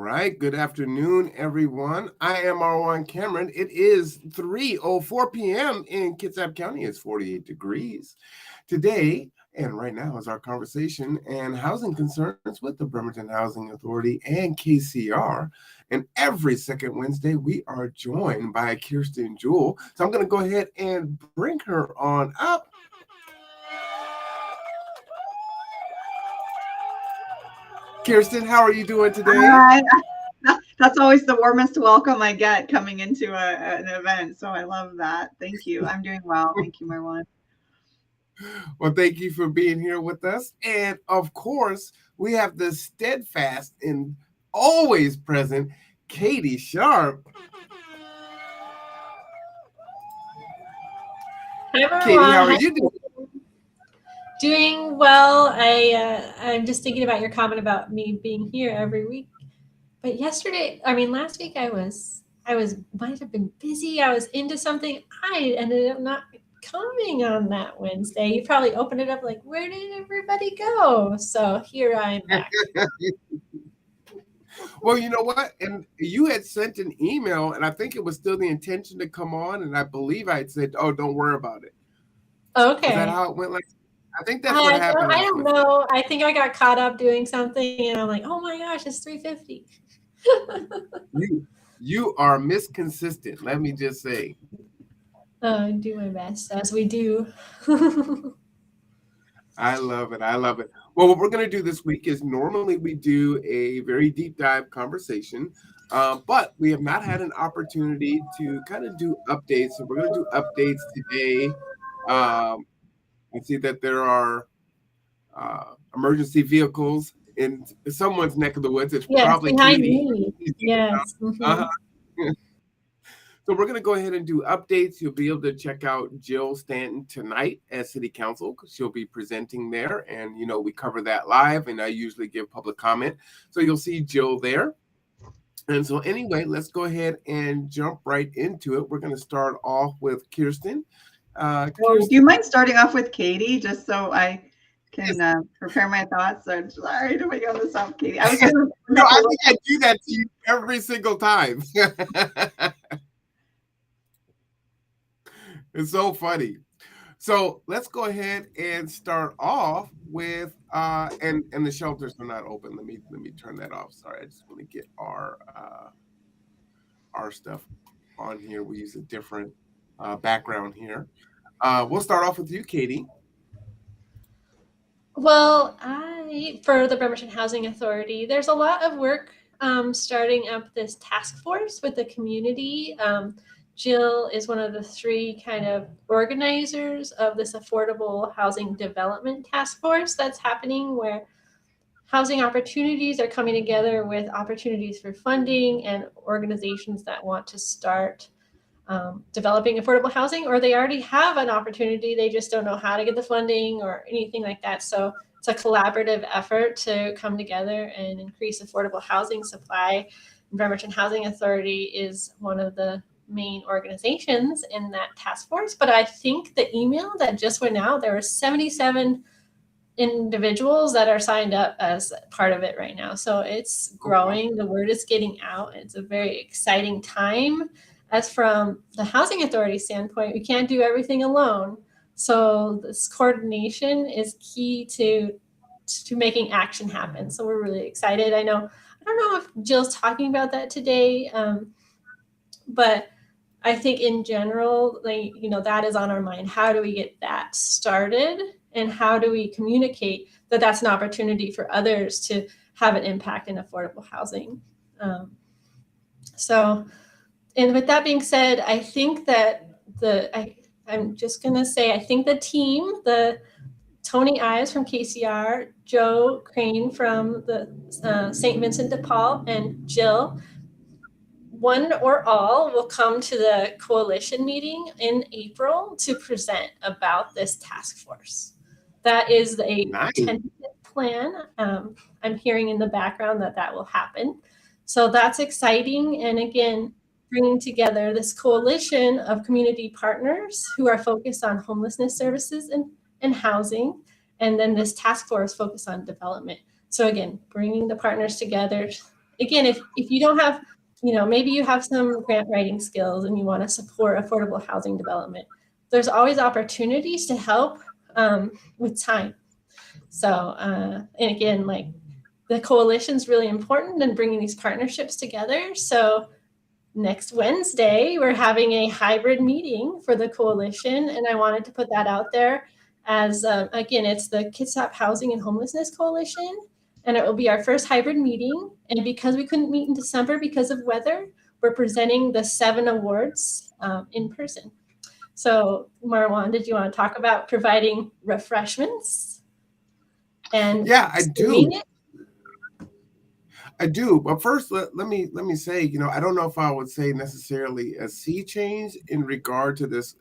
right. Good afternoon, everyone. I am Marwan Cameron. It is 3:04 p.m. in Kitsap County. It's 48 degrees today. And right now is our conversation and housing concerns with the Bremerton Housing Authority and KCR. And every second Wednesday, we are joined by Kirsten Jewell. So I'm going to go ahead and bring her on up. Kirsten, how are you doing today? That's always the warmest welcome I get coming into an event. So I love that. Thank you. I'm doing well. Thank you, Marwan. Well, thank you for being here with us. And of course, we have the steadfast and always present Katie Sharp. Hi, everyone. Katie, how are you doing? Doing well. I'm just thinking about your comment about me being here every week. But last week I might have been busy. I was into something. I ended up not coming on that Wednesday. You probably opened it up like, where did everybody go? So here I'm back. Well, you know what? And you had sent an email, and I think it was still the intention to come on, and I believe I had said, "Oh, don't worry about it." Okay. Is that how it went? I think that's what happened. I don't know. I think I got caught up doing something, and I'm like, "Oh my gosh, it's 3:50." You are misconsistent. Let me just say. I do my best, as we do. I love it. Well, what we're going to do this week is normally we do a very deep dive conversation, but we have not had an opportunity to kind of do updates. So we're going to do updates today. I see that there are emergency vehicles in someone's neck of the woods. It's probably Katie. Yes. So we're going to go ahead and do updates. You'll be able to check out Jill Stanton tonight at City Council because she'll be presenting there. And, we cover that live, and I usually give public comment. So you'll see Jill there. And so anyway, let's go ahead and jump right into it. We're going to start off with Kirsten. Do you mind starting off with Katie, just so I can prepare my thoughts? I'm sorry to make all this up, Katie. I think I do that to you every single time. It's so funny. So let's go ahead and start off with and the shelters are not open. Let me turn that off. Sorry, I just want to get our stuff on here. We use a different background here. We'll start off with you, Katie. Well, for the Bremerton Housing Authority, there's a lot of work starting up this task force with the community. Jill is one of the three kind of organizers of this affordable housing development task force that's happening, where housing opportunities are coming together with opportunities for funding and organizations that want to start developing affordable housing, or they already have an opportunity. They just don't know how to get the funding or anything like that. So it's a collaborative effort to come together and increase affordable housing supply. Bremerton Housing Authority is one of the main organizations in that task force. But I think the email that just went out, there were 77 individuals that are signed up as part of it right now. So it's growing. The word is getting out. It's a very exciting time. As from the Housing Authority standpoint, we can't do everything alone. So this coordination is key to making action happen. So we're really excited. I don't know if Jill's talking about that today, but I think in general, that is on our mind. How do we get that started? And how do we communicate that that's an opportunity for others to have an impact in affordable housing? And with that being said, I think that I'm just going to say, I think the team, the Tony Ives from KCR, Joe Crane from the St. Vincent de Paul, and Jill, one or all will come to the coalition meeting in April to present about this task force. That is a tentative plan. I'm hearing in the background that will happen. So that's exciting. And again, bringing together this coalition of community partners who are focused on homelessness services and housing, and then this task force focused on development. So again, bringing the partners together again, if you don't have, maybe you have some grant writing skills and you want to support affordable housing development, there's always opportunities to help with time. So, and again, like the coalition is really important in bringing these partnerships together. So next Wednesday, we're having a hybrid meeting for the coalition. And I wanted to put that out there as, again, it's the Kitsap Housing and Homelessness Coalition. And it will be our first hybrid meeting. And because we couldn't meet in December because of weather, we're presenting the 7 awards in person. So Marwan, did you want to talk about providing refreshments? And yeah, I do. I do, but first let me say, I don't know if I would say necessarily a sea change in regard to this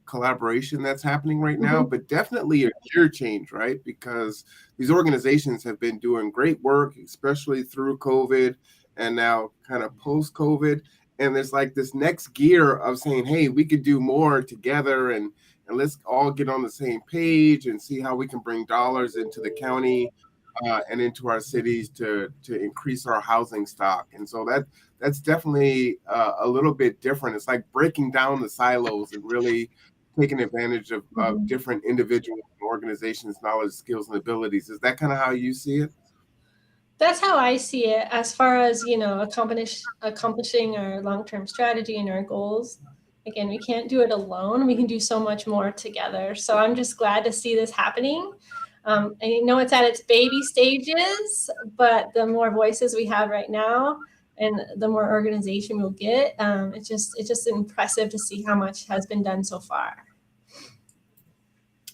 collaboration that's happening right now, but definitely a gear change, right? Because these organizations have been doing great work, especially through COVID and now kind of post-COVID. And there's like this next gear of saying, hey, we could do more together and let's all get on the same page and see how we can bring dollars into the county and into our cities to increase our housing stock. And so that's definitely a little bit different. It's like breaking down the silos and really taking advantage of different individual organizations' knowledge, skills, and abilities. Is that kind of how you see it? That's how I see it, as far as, accomplishing our long-term strategy and our goals. Again, we can't do it alone. We can do so much more together. So I'm just glad to see this happening. I know it's at its baby stages, but the more voices we have right now and the more organization we'll get, it's just impressive to see how much has been done so far.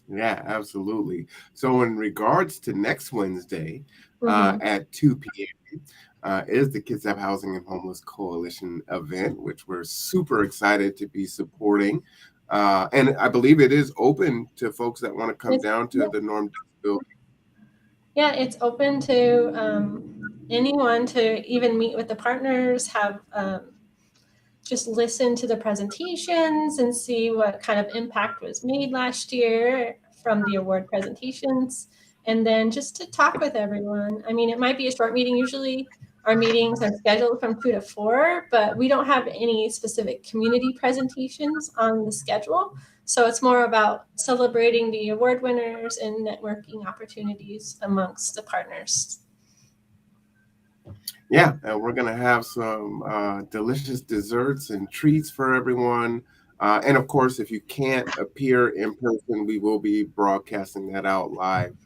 Yeah, absolutely. So in regards to next Wednesday at 2 p.m. Is the Kitsap Housing and Homeless Coalition event, which we're super excited to be supporting. And I believe it is open to folks that want to come down to the Norm building. Yeah, it's open to anyone to even meet with the partners, have just listen to the presentations and see what kind of impact was made last year from the award presentations, and then just to talk with everyone. I mean, it might be a short meeting. Usually our meetings are scheduled from 2 to 4, but we don't have any specific community presentations on the schedule. So it's more about celebrating the award winners and networking opportunities amongst the partners. Yeah, and we're going to have some delicious desserts and treats for everyone. And of course, if you can't appear in person, we will be broadcasting that out live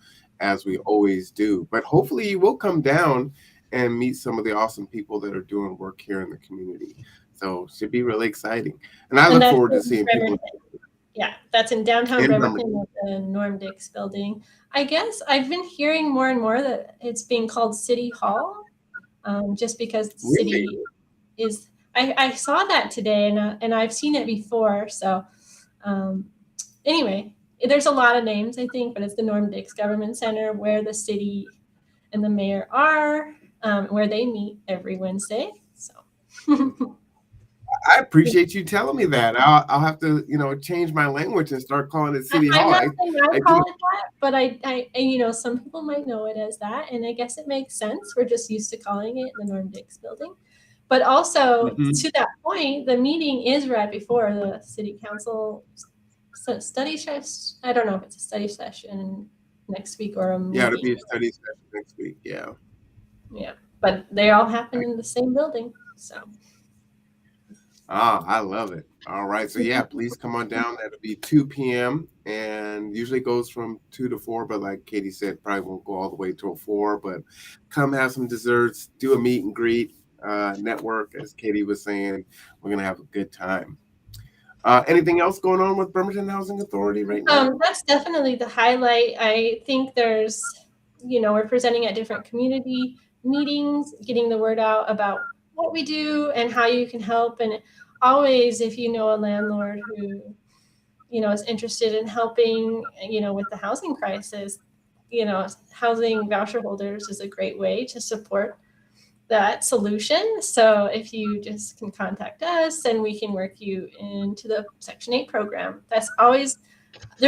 as we always do. But hopefully you will come down and meet some of the awesome people that are doing work here in the community. So it should be really exciting. And I look forward to seeing people. Yeah, that's in downtown Bremerton at the Norm Dix building. I guess I've been hearing more and more that it's being called City Hall, just because the city is. I saw that today, and I've seen it before. So anyway, there's a lot of names, I think, but it's the Norm Dix Government Center, where the city and the mayor are, where they meet every Wednesday. So. I appreciate you telling me that. I'll have to, change my language and start calling it City Hall. I'm not saying I call it that, but I some people might know it as that, and I guess it makes sense. We're just used to calling it the Norm Dix building. But also, to that point, the meeting is right before the city council study session. I don't know if it's a study session next week or a meeting. Yeah, it'll be a study session next week. Yeah. Yeah, but they all happen in the same building, so. I love it. All right. So yeah, please come on down. That'll be 2 p.m. and usually goes from 2 to 4, but like Katie said, probably won't go all the way till 4, but come have some desserts, do a meet and greet, network, as Katie was saying. We're going to have a good time. Anything else going on with Bremerton Housing Authority right now? That's definitely the highlight. I think there's, we're presenting at different community meetings, getting the word out about what we do and how you can help. And always, if you know a landlord who, is interested in helping, with the housing crisis, housing voucher holders is a great way to support that solution. So if you just can contact us and we can work you into the Section 8 program, there's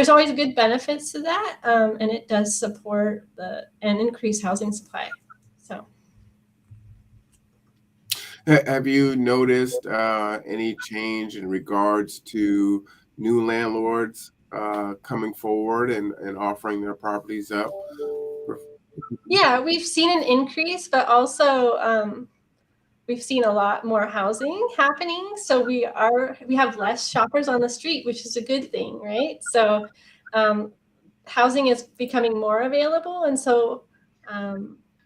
always good benefits to that. And it does support and increase housing supply. So. Have you noticed any change in regards to new landlords coming forward and offering their properties up? Yeah, we've seen an increase, but also we've seen a lot more housing happening. So we have less shoppers on the street, which is a good thing, right? So housing is becoming more available. And so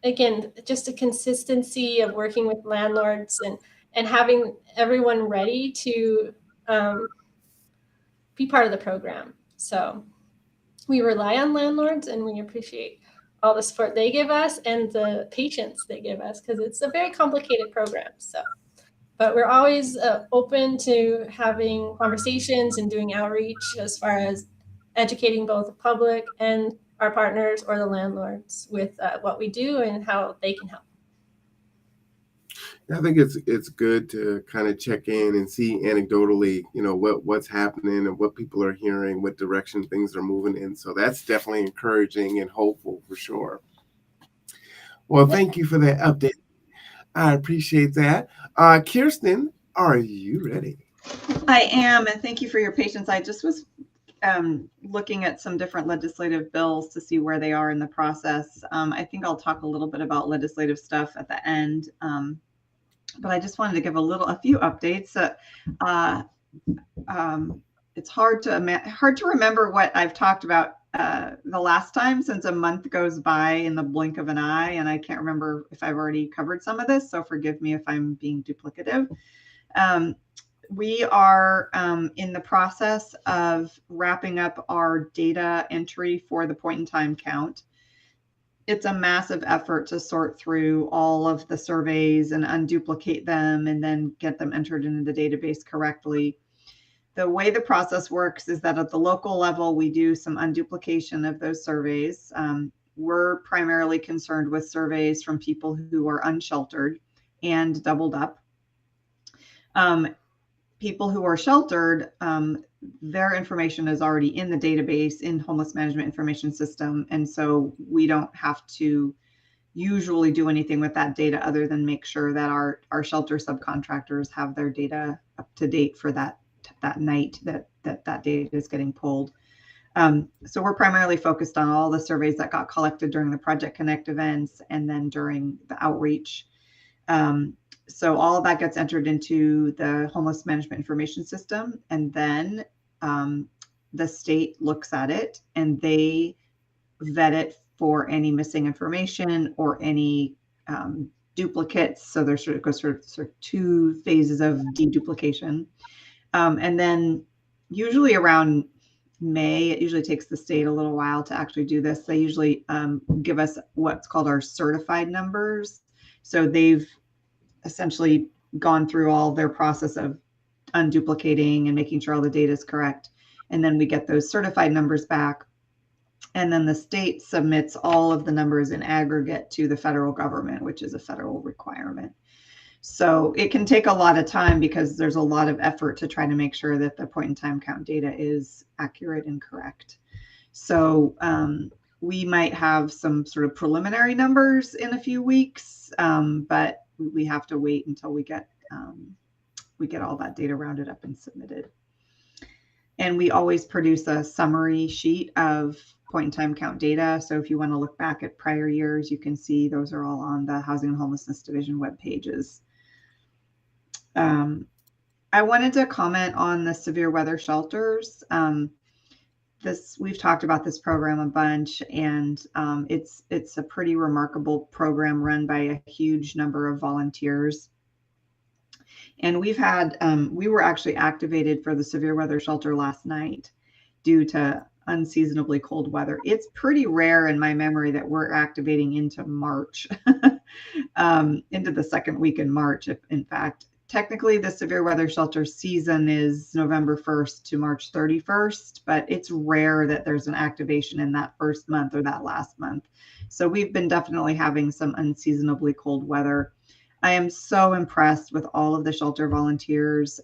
again, just a consistency of working with landlords and having everyone ready to be part of the program. So we rely on landlords and we appreciate all the support they give us and the patience they give us because it's a very complicated program. So, but we're always open to having conversations and doing outreach as far as educating both the public and our partners or the landlords with what we do and how they can help. I think it's good to kind of check in and see anecdotally, what's happening and what people are hearing, what direction things are moving in. So that's definitely encouraging and hopeful for sure. Well, thank you for that update. I appreciate that. Kirsten, are you ready? I am, and thank you for your patience. I just was looking at some different legislative bills to see where they are in the process. I think I'll talk a little bit about legislative stuff at the end. But I just wanted to give a few updates. It's hard to remember what I've talked about the last time since a month goes by in the blink of an eye, and I can't remember if I've already covered some of this, so forgive me if I'm being duplicative. We are in the process of wrapping up our data entry for the point-in-time count. It's a massive effort to sort through all of the surveys and unduplicate them and then get them entered into the database correctly. The way the process works is that at the local level, we do some unduplication of those surveys. We're primarily concerned with surveys from people who are unsheltered and doubled up. People who are sheltered, their information is already in the database in Homeless Management Information System. And so we don't have to usually do anything with that data other than make sure that our shelter subcontractors have their data up to date for that night that data is getting pulled. So we're primarily focused on all the surveys that got collected during the Project Connect events and then during the outreach. So all of that gets entered into the Homeless Management Information System, and then the state looks at it and they vet it for any missing information or any duplicates. So there's sort of two phases of deduplication. And then usually around May, it usually takes the state a little while to actually do this. They usually give us what's called our certified numbers. So they've essentially gone through all their process of unduplicating and making sure all the data is correct. And then we get those certified numbers back. And then the state submits all of the numbers in aggregate to the federal government, which is a federal requirement. So it can take a lot of time because there's a lot of effort to try to make sure that the point-in-time count data is accurate and correct. So we might have some sort of preliminary numbers in a few weeks, but we have to wait until we get all that data rounded up and submitted. And we always produce a summary sheet of point-in-time count data. So if you want to look back at prior years, you can see those are all on the Housing and Homelessness Division web pages. I wanted to comment on the severe weather shelters. We've talked about this program a bunch, and it's a pretty remarkable program run by a huge number of volunteers. And we've had, we were actually activated for the severe weather shelter last night due to unseasonably cold weather. It's pretty rare in my memory that we're activating into March, into the second week in March, in fact. Technically, the severe weather shelter season is November 1st to March 31st, but it's rare that there's an activation in that first month or that last month. So we've been definitely having some unseasonably cold weather. I am so impressed with all of the shelter volunteers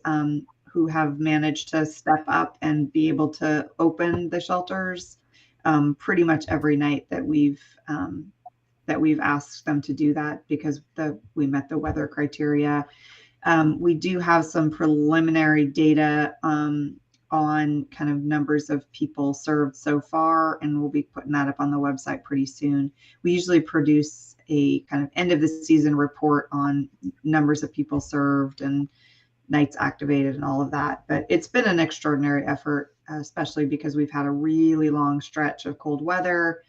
who have managed to step up and be able to open the shelters pretty much every night that we've that we've asked them to do that because we met the weather criteria. We do have some preliminary data on kind of numbers of people served so far, and we'll be putting that up on the website pretty soon. We usually produce a kind of end of the season report on numbers of people served and nights activated and all of that. But it's been an extraordinary effort, especially because we've had a really long stretch of cold weather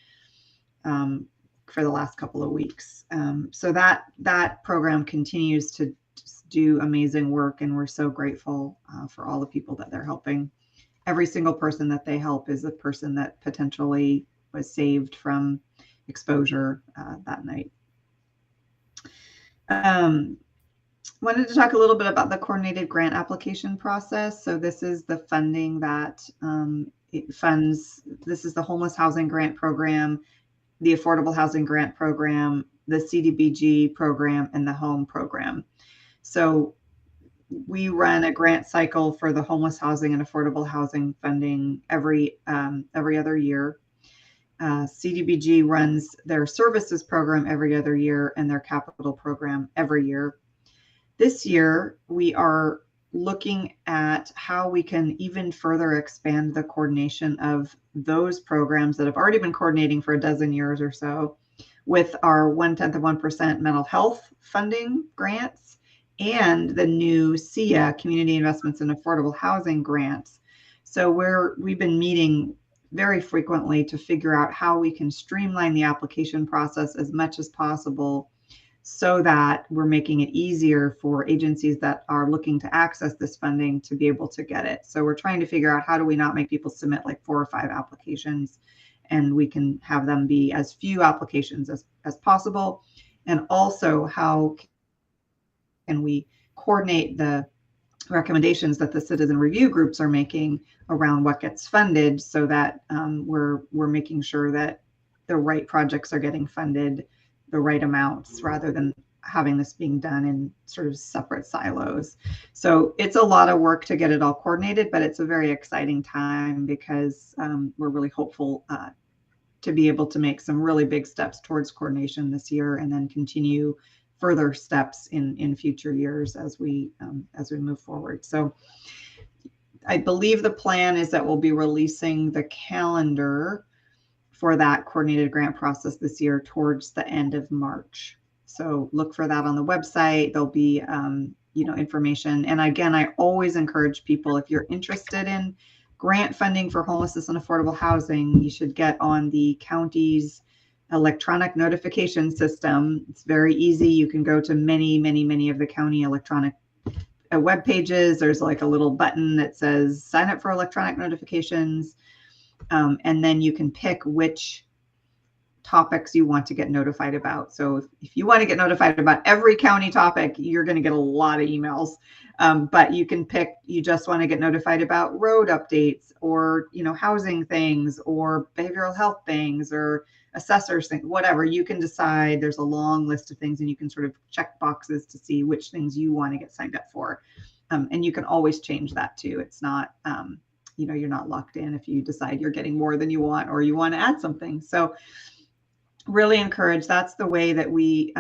for the last couple of weeks. So that program continues to do amazing work, and we're so grateful for all the people that they're helping. Every single person that they help is a person that potentially was saved from exposure that night. Wanted to talk a little bit about the coordinated grant application process. So this is the funding that it funds. This is the homeless housing grant program, the affordable housing grant program, the CDBG program, and the home program. So we run a grant cycle for the homeless housing and affordable housing funding every other year. CDBG runs their services program every other year and their capital program every year. This year, we are looking at how we can even further expand the coordination of those programs that have already been coordinating for a dozen years or so with our 0.1% mental health funding grants and the new CIA, Community Investments in Affordable Housing grants. So we've been meeting very frequently to figure out how we can streamline the application process as much as possible so that we're making it easier for agencies that are looking to access this funding to be able to get it. So we're trying to figure out how do we not make people submit like 4 or 5 applications, and we can have them be as few applications as possible. And also how can we coordinate the recommendations that the citizen review groups are making around what gets funded so that we're making sure that the right projects are getting funded the right amounts rather than having this being done in sort of separate silos. So it's a lot of work to get it all coordinated, but it's a very exciting time because we're really hopeful to be able to make some really big steps towards coordination this year and then continue further steps in future years as we move forward. So I believe the plan is that we'll be releasing the calendar for that coordinated grant process this year towards the end of March. So look for that on the website. There'll be information. And again, I always encourage people, if you're interested in grant funding for homelessness and affordable housing, you should get on the county's electronic notification system. It's very easy. You can go to many of the county electronic web pages. There's like a little button that says sign up for electronic notifications. And then you can pick which topics you want to get notified about. So if you want to get notified about every county topic, you're going to get a lot of emails. But you can pick, you just want to get notified about road updates or, housing things or behavioral health things or assessors things, whatever. You can decide. There's a long list of things and you can sort of check boxes to see which things you want to get signed up for. And you can always change that too. It's not, you're not locked in if you decide you're getting more than you want or you want to add something. So really encourage. That's the way that we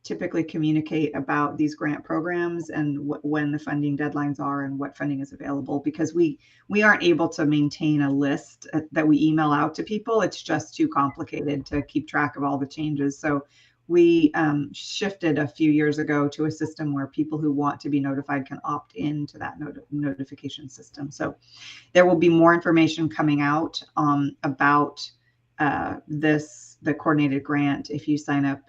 typically communicate about these grant programs and when the funding deadlines are and what funding is available, because we aren't able to maintain a list that we email out to people. It's just too complicated to keep track of all the changes. So we shifted a few years ago to a system where people who want to be notified can opt into that notification system. So there will be more information coming out about the coordinated grant if you sign up.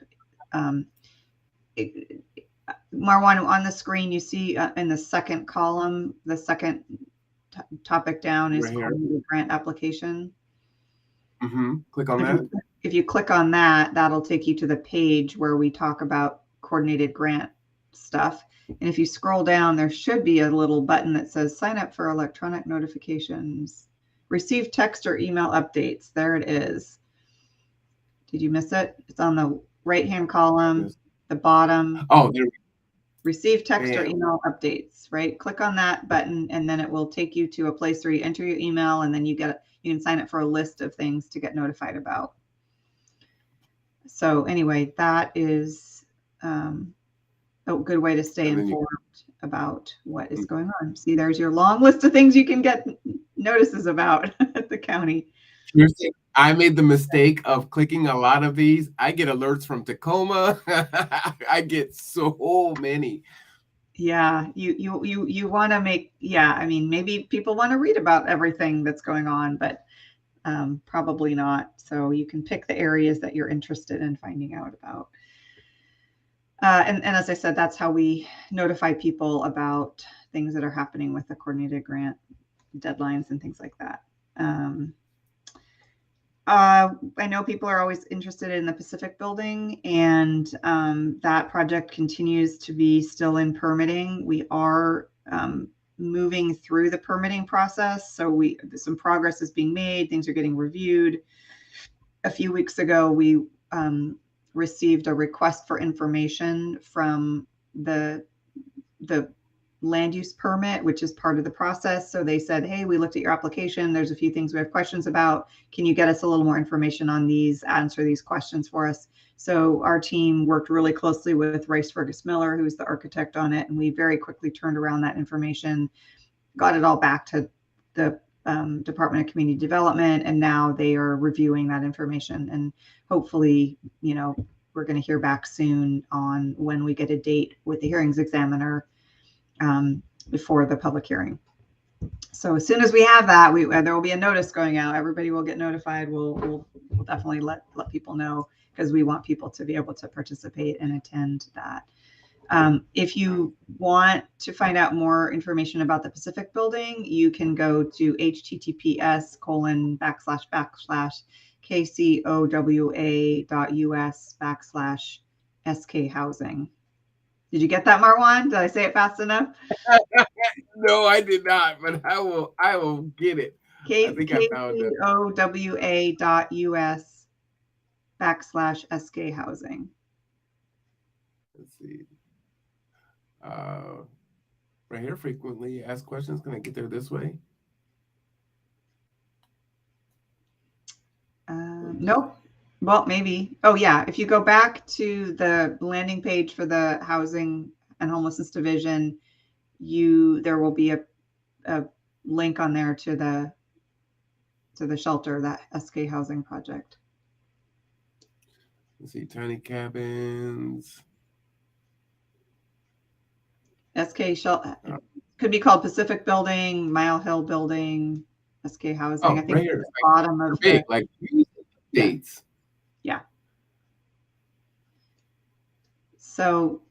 Marwan, on the screen you see in the second column, the second topic down is coordinated grant application. Click on that. If you click on that, that'll take you to the page where we talk about coordinated grant stuff. And if you scroll down, there should be a little button that says sign up for electronic notifications, receive text or email updates. There it is. Did you miss it? It's on the right-hand column, the bottom. Oh, there we go. Receive text or email updates, right? Click on that button and then it will take you to a place where you enter your email and then you can sign up for a list of things to get notified about. So anyway, that is a good way to stay informed about what is going on. See, there's your long list of things you can get notices about at the county. I made the mistake of clicking a lot of these. I get alerts from Tacoma. I get so many. Yeah, you want to make, yeah, I mean, maybe people want to read about everything that's going on, but probably not. So you can pick the areas that you're interested in finding out about. And as I said, that's how we notify people about things that are happening with the coordinated grant deadlines and things like that. I know people are always interested in the Pacific building, and that project continues to be still in permitting. We are moving through the permitting process. So some progress is being made. Things are getting reviewed. A few weeks ago, we received a request for information from the land use permit, which is part of the process. So they said, hey, we looked at your application. There's a few things we have questions about. Can you get us a little more information on these, answer these questions for us? So our team worked really closely with Rice Fergus Miller, who's the architect on it. And we very quickly turned around that information, got it all back to the Department of Community Development. And now they are reviewing that information. And hopefully, we're going to hear back soon on when we get a date with the hearings examiner before the public hearing. So as soon as we have that, there will be a notice going out. Everybody will get notified. We'll definitely let people know, because we want people to be able to participate and attend that. If you want to find out more information about the Pacific building, you can go to https://kcowa.us/SK housing. Did you get that, Marwan? Did I say it fast enough? No, I did not, but I will get it. kcowa.us/SK housing. Let's see. Right here, frequently asked questions. Can I get there this way? Nope. Well, maybe. Oh, yeah. If you go back to the landing page for the Housing and Homelessness Division, there will be a link on there to the shelter, that SK housing project. Let's see, tiny cabins. SK shelter could be called Pacific Building, Mile Hill Building, SK housing. I think right here, at the bottom of big, like dates. Yeah. So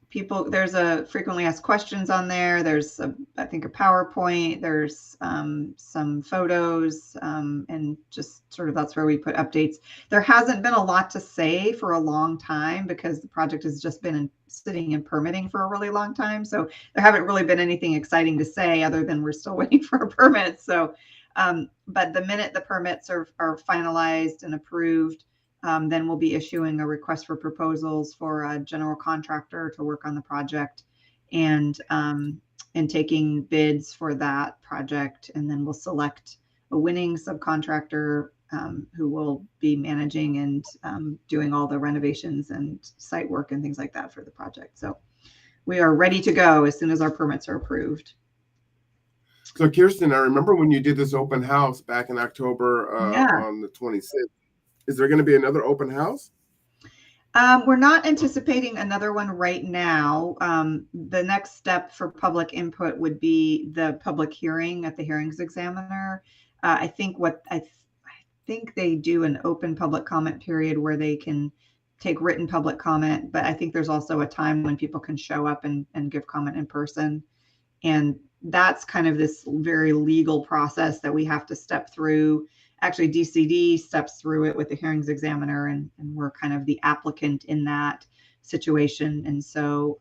there's a frequently asked questions on there. There's I think a PowerPoint. There's some photos, and just sort of that's where we put updates. There hasn't been a lot to say for a long time, because the project has just been sitting in permitting for a really long time. So there haven't really been anything exciting to say, other than we're still waiting for a permit. So, but the minute the permits are finalized and approved, then we'll be issuing a request for proposals for a general contractor to work on the project, and taking bids for that project. And then we'll select a winning subcontractor who will be managing and doing all the renovations and site work and things like that for the project. So we are ready to go as soon as our permits are approved. So Kirsten, I remember when you did this open house back in October on the 26th. Is there going to be another open house? We're not anticipating another one right now. The next step for public input would be the public hearing at the hearings examiner. I think they do an open public comment period where they can take written public comment, but I think there's also a time when people can show up and give comment in person. And that's kind of this very legal process that we have to step through. Actually, DCD steps through it with the hearings examiner, and we're kind of the applicant in that situation. And so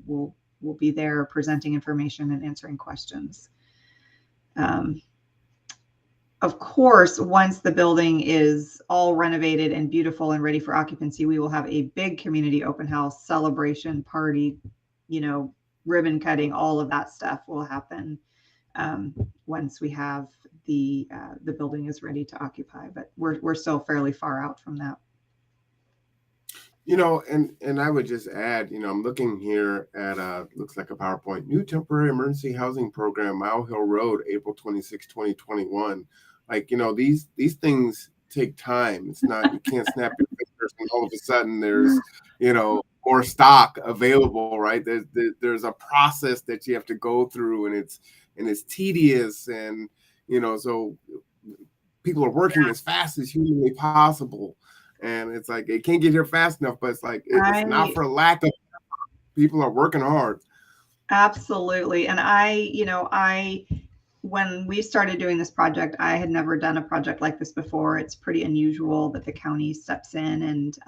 we'll be there presenting information and answering questions. Of course, once the building is all renovated and beautiful and ready for occupancy, we will have a big community open house, celebration, party, ribbon cutting, all of that stuff will happen once we have the building is ready to occupy. But we're still fairly far out from that. And I would just add, I'm looking here at looks like a PowerPoint, new temporary emergency housing program, Mile Hill Road, April 26, 2021. Like, these things take time. It's not, you can't snap your fingers and all of a sudden there's, more stock available, right? There's a process that you have to go through, and it's tedious, and so people are working as fast as humanly possible. And it's like, it can't get here fast enough, but it's like, it's not for lack of, people are working hard. Absolutely. And when we started doing this project, I had never done a project like this before. It's pretty unusual that the county steps in and,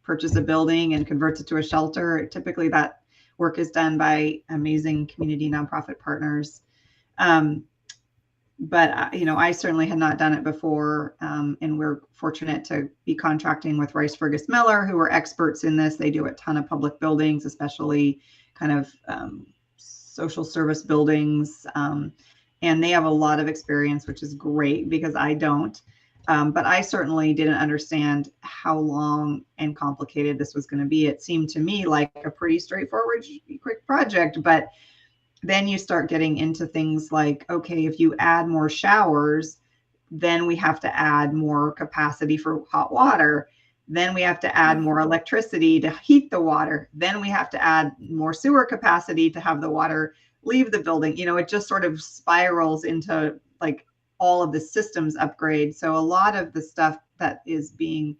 purchase a building and converts it to a shelter. Typically that work is done by amazing community nonprofit partners. But I certainly had not done it before, and we're fortunate to be contracting with Rice Fergus Miller, who are experts in this. They do a ton of public buildings, especially kind of social service buildings, and they have a lot of experience, which is great because I don't. But I certainly didn't understand how long and complicated this was going to be. It seemed to me like a pretty straightforward, quick project, but then you start getting into things like, okay, if you add more showers, then we have to add more capacity for hot water. Then we have to add more electricity to heat the water. Then we have to add more sewer capacity to have the water leave the building. It just sort of spirals into like all of the systems upgrade. So a lot of the stuff that is being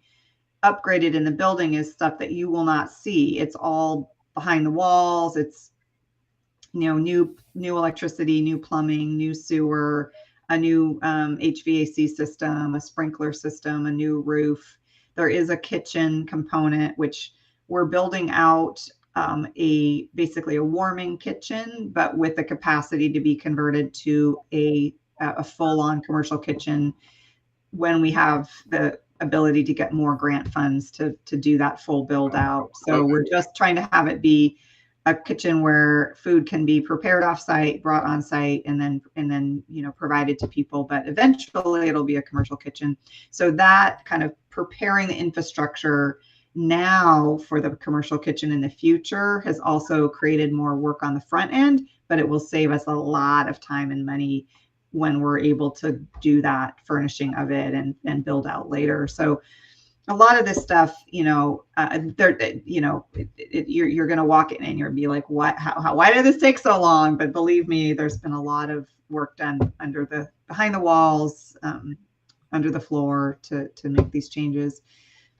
upgraded in the building is stuff that you will not see. It's all behind the walls. It's new electricity, new plumbing, new sewer, a new HVAC system, a sprinkler system, a new roof. There is a kitchen component, which we're building out basically a warming kitchen, but with the capacity to be converted to a full-on commercial kitchen when we have the ability to get more grant funds to do that full build out. So we're just trying to have it be a kitchen where food can be prepared off-site, brought on-site, and then provided to people. But eventually, it'll be a commercial kitchen. So that kind of preparing the infrastructure now for the commercial kitchen in the future has also created more work on the front end, but it will save us a lot of time and money when we're able to do that furnishing of it and build out later. So a lot of this stuff, you're going to walk in and you'll be like, why did this take so long? But believe me, there's been a lot of work done behind the walls, under the floor to make these changes.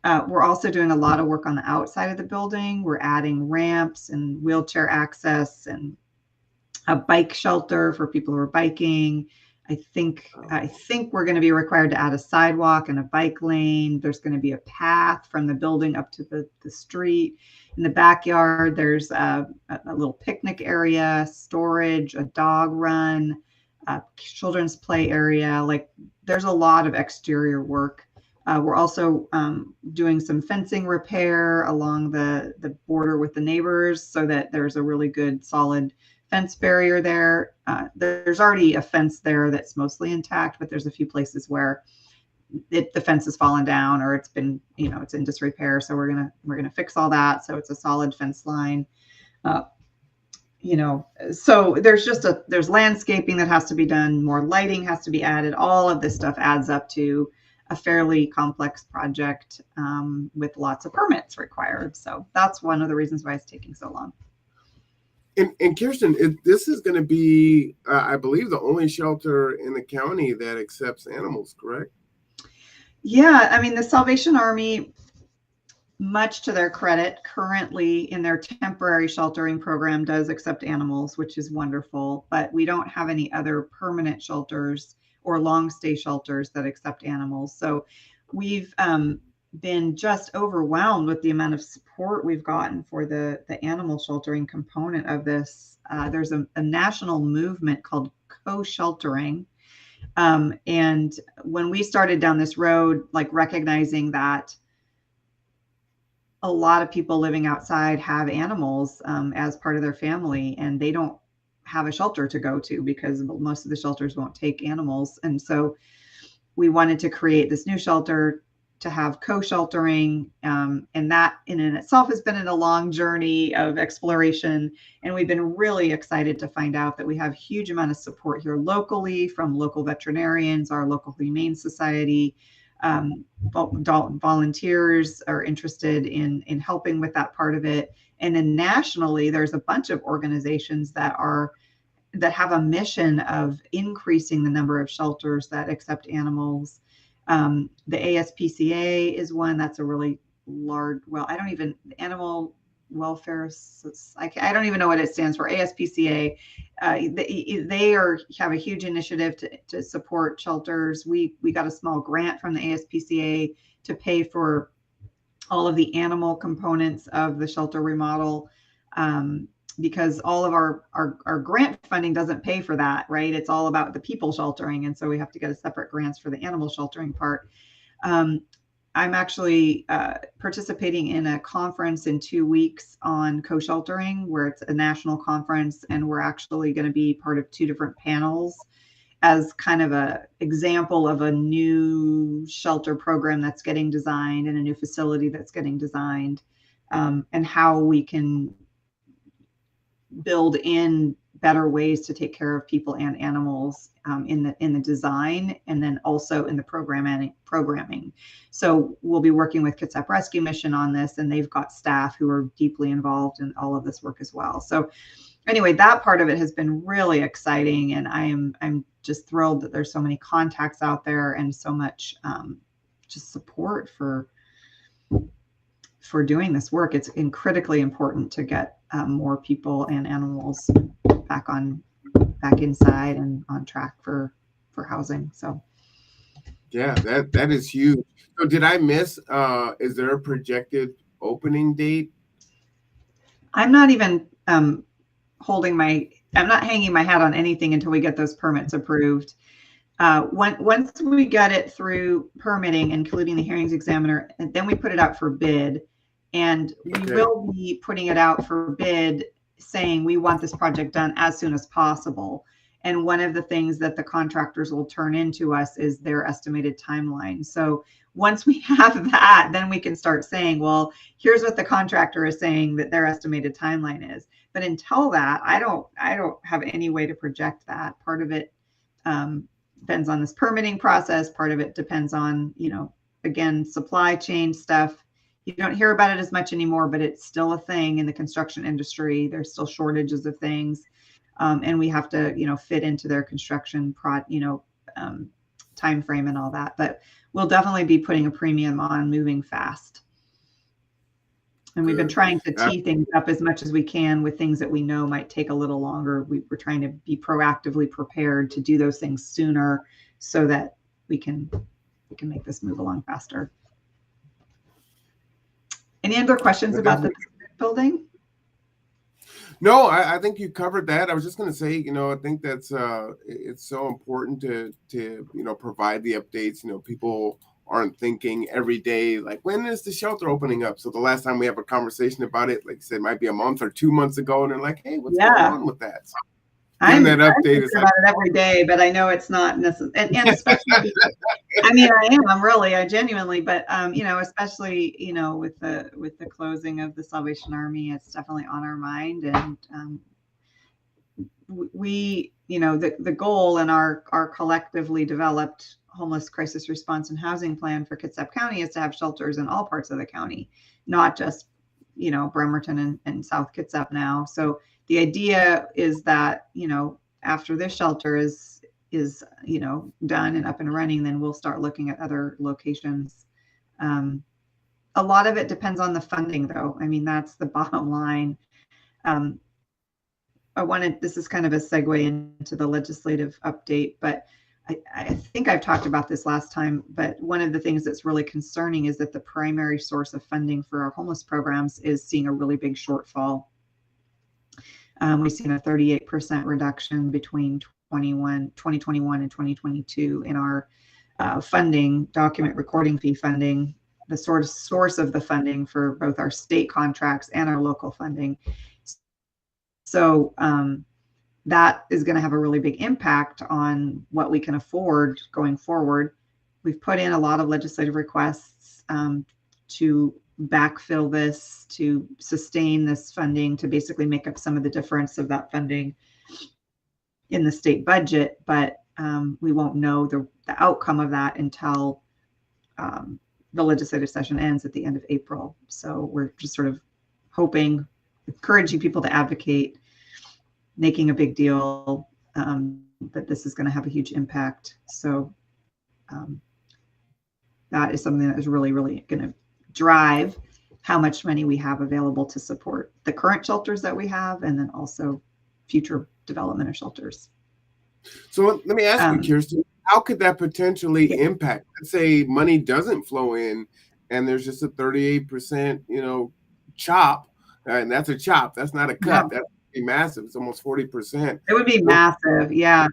We're also doing a lot of work on the outside of the building. We're adding ramps and wheelchair access and a bike shelter for people who are biking. I think we're going to be required to add a sidewalk and a bike lane. There's going to be a path from the building up to the street. In the backyard, there's a little picnic area, storage, a dog run, a children's play area. Like, there's a lot of exterior work. We're also doing some fencing repair along the border with the neighbors so that there's a really good solid fence barrier there. There's already a fence there that's mostly intact, but there's a few places where the fence has fallen down or it's been, it's in disrepair. So we're gonna fix all that so it's a solid fence line. So there's landscaping that has to be done, more lighting has to be added. All of this stuff adds up to a fairly complex project with lots of permits required. So that's one of the reasons why it's taking so long. And Kirsten, this is going to be, I believe, the only shelter in the county that accepts animals, correct? Yeah, I mean, the Salvation Army, much to their credit, currently in their temporary sheltering program does accept animals, which is wonderful, but we don't have any other permanent shelters or long stay shelters that accept animals. So we've been just overwhelmed with the amount of support we've gotten for the animal sheltering component of this. There's a national movement called co-sheltering. And when we started down this road, like recognizing that a lot of people living outside have animals as part of their family, and they don't have a shelter to go to because most of the shelters won't take animals. And so we wanted to create this new shelter to have co-sheltering, and that in and itself has been a long journey of exploration. And we've been really excited to find out that we have a huge amount of support here locally from local veterinarians, our local humane society. Volunteers are interested in helping with that part of it. And then nationally, there's a bunch of organizations that have a mission of increasing the number of shelters that accept animals. The ASPCA is one that's a really large, animal welfare, I don't even know what it stands for, ASPCA. They have a huge initiative to support shelters. We got a small grant from the ASPCA to pay for all of the animal components of the shelter remodel, because all of our grant funding doesn't pay for that, right? It's all about the people sheltering. And so we have to get a separate grants for the animal sheltering part. I'm actually participating in a conference in 2 weeks on co-sheltering, where it's a national conference, and we're actually going to be part of 2 different panels as kind of a example of a new shelter program that's getting designed and a new facility that's getting designed, and how we can build in better ways to take care of people and animals in the design, and then also in the programming. So we'll be working with Kitsap Rescue Mission on this, and they've got staff who are deeply involved in all of this work as well. So anyway, that part of it has been really exciting, and I'm just thrilled that there's so many contacts out there and so much just support for doing this work. It's critically important to get more people and animals back inside and on track for housing. So yeah, that is huge. So did I miss, is there a projected opening date? I'm not even I'm not hanging my hat on anything until we get those permits approved. Once we get it through permitting, including the hearings examiner, and then we put it out for bid, and we will be putting it out for bid saying we want this project done as soon as possible. And one of the things that the contractors will turn into us is their estimated timeline. So once we have that, then we can start saying, well, here's what the contractor is saying that their estimated timeline is. But until that, I don't have any way to project that. Part of it depends on this permitting process. Part of it depends on, again, supply chain stuff. You don't hear about it as much anymore, but it's still a thing in the construction industry. There's still shortages of things. And we have to, fit into their construction time frame and all that. But we'll definitely be putting a premium on moving fast. And we've been trying to tee things up as much as we can with things that we know might take a little longer. We're trying to be proactively prepared to do those things sooner so that we can make this move along faster. Any other questions about the building? No, I think you covered that. I was just going to say, I think that's it's so important to provide the updates. People aren't thinking every day, like, when is the shelter opening up? So the last time we have a conversation about it, like I said, might be a month or 2 months ago, and they're like, hey, what's going on with that? So I'm that update is about it every day, but I know it's not necessary. And especially, I genuinely, but especially, with the closing of the Salvation Army, it's definitely on our mind. And we, the goal in our collectively developed homeless crisis response and housing plan for Kitsap County is to have shelters in all parts of the county, not just, Bremerton and South Kitsap now. So the idea is that, after this shelter is done and up and running, then we'll start looking at other locations. A lot of it depends on the funding, though. I mean, that's the bottom line. This is kind of a segue into the legislative update, but I think I've talked about this last time, but one of the things that's really concerning is that the primary source of funding for our homeless programs is seeing a really big shortfall. We've seen a 38% reduction between 2021 and 2022 in our funding, document recording fee funding, the sort of source of the funding for both our state contracts and our local funding. So that is going to have a really big impact on what we can afford going forward. We've put in a lot of legislative requests to backfill this, to sustain this funding, to basically make up some of the difference of that funding in the state budget. But we won't know the outcome of that until the legislative session ends at the end of April. So we're just sort of hoping, encouraging people to advocate, making a big deal that this is going to have a huge impact. So that is something that is really, really going to drive how much money we have available to support the current shelters that we have, and then also future development of shelters. So let me ask you, Kirsten, how could that potentially impact? Let's say money doesn't flow in and there's just a 38%, chop, and that's a chop. That's not a cut. Yeah. That would be massive. It's almost 40%. It would be massive. Yeah.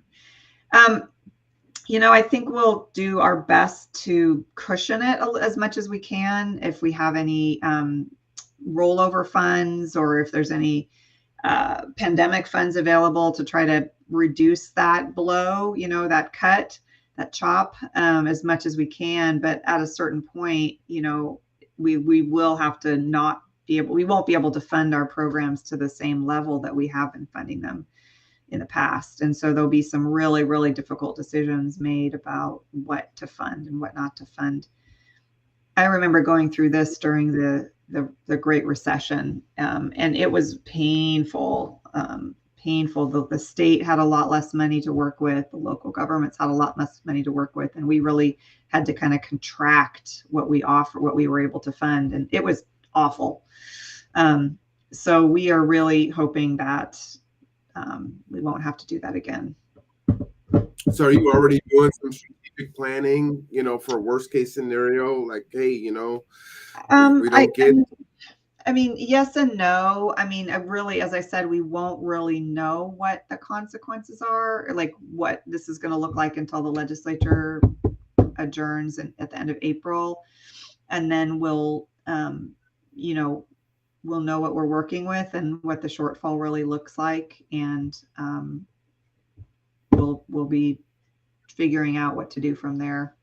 I think we'll do our best to cushion it as much as we can. If we have any rollover funds, or if there's any pandemic funds available, to try to reduce that blow, that cut, that chop, as much as we can. But at a certain point, we will have to we won't be able to fund our programs to the same level that we have been funding them in the past. And so there'll be some really, really difficult decisions made about what to fund and what not to fund. I remember going through this during the Great Recession, and it was painful. The state had a lot less money to work with. The local governments had a lot less money to work with, and we really had to kind of contract what we were able to fund, and it was awful. So we are really hoping that we won't have to do that again. So are you already doing some strategic planning, for a worst case scenario? Like, hey, we don't get. I mean, yes and no. I mean, as I said, we won't really know what the consequences are, or like what this is going to look like until the legislature adjourns at the end of April. And then we'll know what we're working with and what the shortfall really looks like. And we'll be figuring out what to do from there.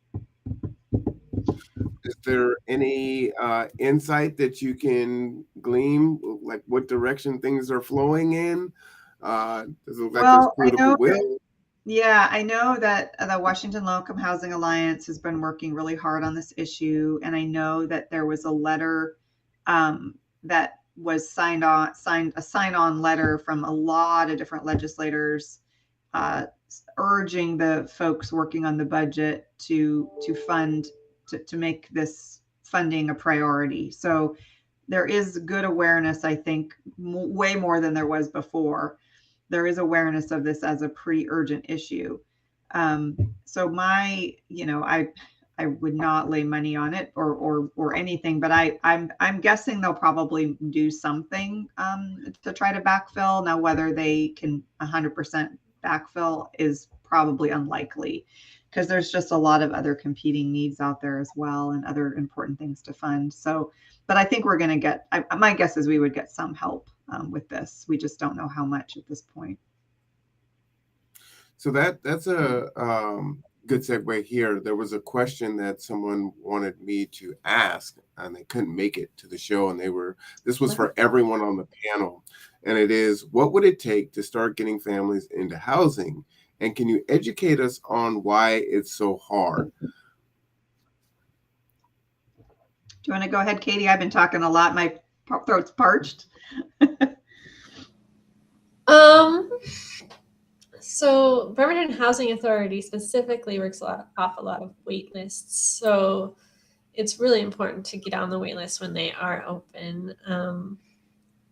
Is there any insight that you can glean, like what direction things are flowing in? Does it look like there's political will? Yeah, I know that the Washington Low-Income Housing Alliance has been working really hard on this issue. And I know that there was a letter that was signed a sign-on letter from a lot of different legislators urging the folks working on the budget to make this funding a priority. So there is good awareness, I think, way more than there was before. There is awareness of this as a pretty urgent issue. So I would not lay money on it or anything, but I'm guessing they'll probably do something to try to backfill. Now, whether they can 100% backfill is probably unlikely, because there's just a lot of other competing needs out there as well, and other important things to fund. So, but I think we're going to get, my guess is we would get some help with this. We just don't know how much at this point. So that's a good segue here. There was a question that someone wanted me to ask, and they couldn't make it to the show, and this was for everyone on the panel. And it is, what would it take to start getting families into housing? And can you educate us on why it's so hard? Do you want to go ahead, Katie? I've been talking a lot. My throat's parched. So Bremerton Housing Authority specifically works off a lot of wait lists. So it's really important to get on the wait list when they are open.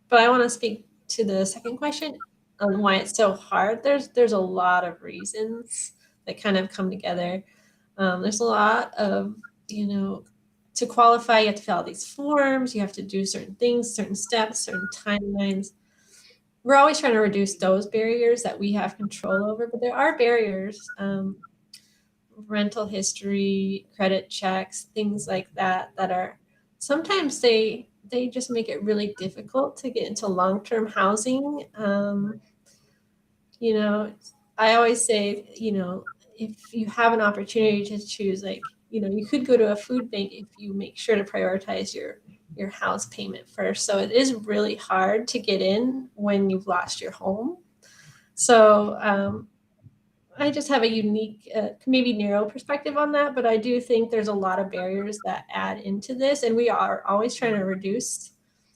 But I want to speak to the second question on why it's so hard. There's a lot of reasons that kind of come together. There's a lot of, to qualify, you have to fill out these forms, you have to do certain things, certain steps, certain timelines. We're always trying to reduce those barriers that we have control over, but there are barriers, rental history, credit checks, things like that are sometimes they just make it really difficult to get into long-term housing. I always say, if you have an opportunity to choose like you could go to a food bank if you make sure to prioritize your house payment first. So it is really hard to get in when you've lost your home. So I just have a unique, maybe narrow perspective on that, but I do think there's a lot of barriers that add into this, and we are always trying to reduce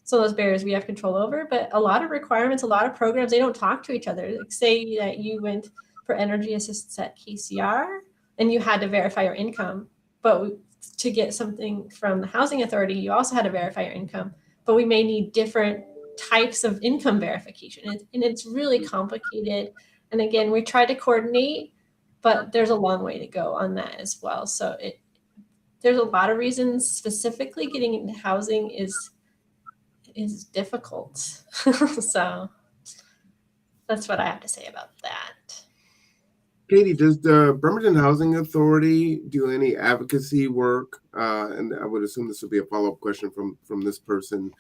some of those barriers we have control over. But a lot of requirements, a lot of programs, they don't talk to each other. Like say that you went for energy assistance at KCR and you had to verify your income, but to get something from the housing authority, you also had to verify your income, but we may need different types of income verification, and it's really complicated. And again, we try to coordinate, but there's a long way to go on that as well. So there's a lot of reasons. Specifically, getting into housing is difficult. So that's what I have to say about that. Katie, does the Bremerton Housing Authority do any advocacy work? And I would assume this would be a follow-up question from this person,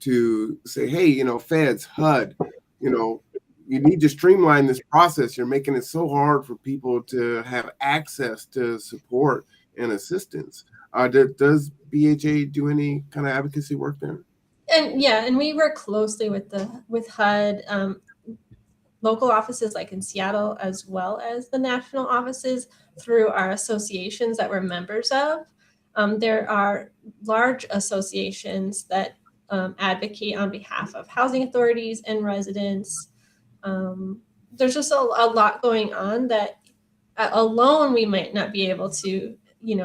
to say, hey, feds, HUD, you need to streamline this process. You're making it so hard for people to have access to support and assistance. Does BHA do any kind of advocacy work there? And we work closely with HUD, local offices like in Seattle, as well as the national offices through our associations that we're members of. There are large associations that advocate on behalf of housing authorities and residents. There's just a lot going on that alone we might not be able to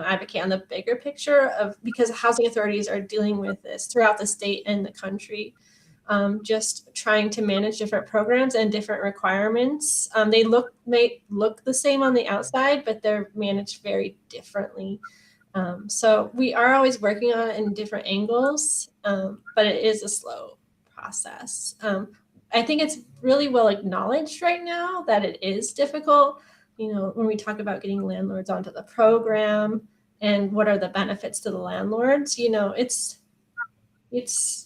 advocate on the bigger picture of, because housing authorities are dealing with this throughout the state and the country, just trying to manage different programs and different requirements. They may look the same on the outside, but they're managed very differently. So we are always working on it in different angles, but it is a slow process. I think it's really well acknowledged right now that it is difficult. When we talk about getting landlords onto the program and what are the benefits to the landlords,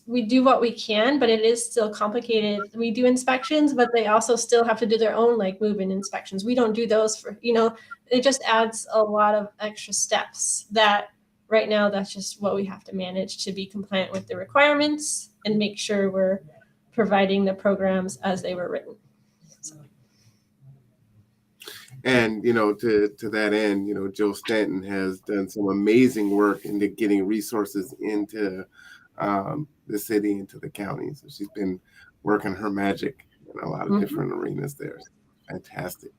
we do what we can, but it is still complicated. We do inspections, but they also still have to do their own move-in inspections. We don't do those it just adds a lot of extra steps that right now that's just what we have to manage to be compliant with the requirements and make sure we're providing the programs as they were written. So. And, to that end, Jill Stanton has done some amazing work into getting resources into the city, into the county. So she's been working her magic in a lot of different arenas there. Fantastic.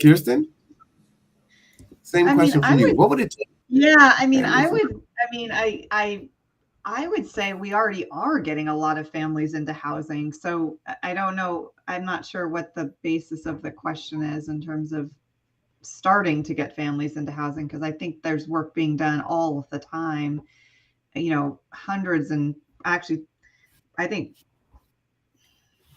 Kirsten? Same question for you. What would it take? Yeah, I would say we already are getting a lot of families into housing. So I don't know. I'm not sure what the basis of the question is in terms of starting to get families into housing, because I think there's work being done all of the time. Hundreds, and actually, I think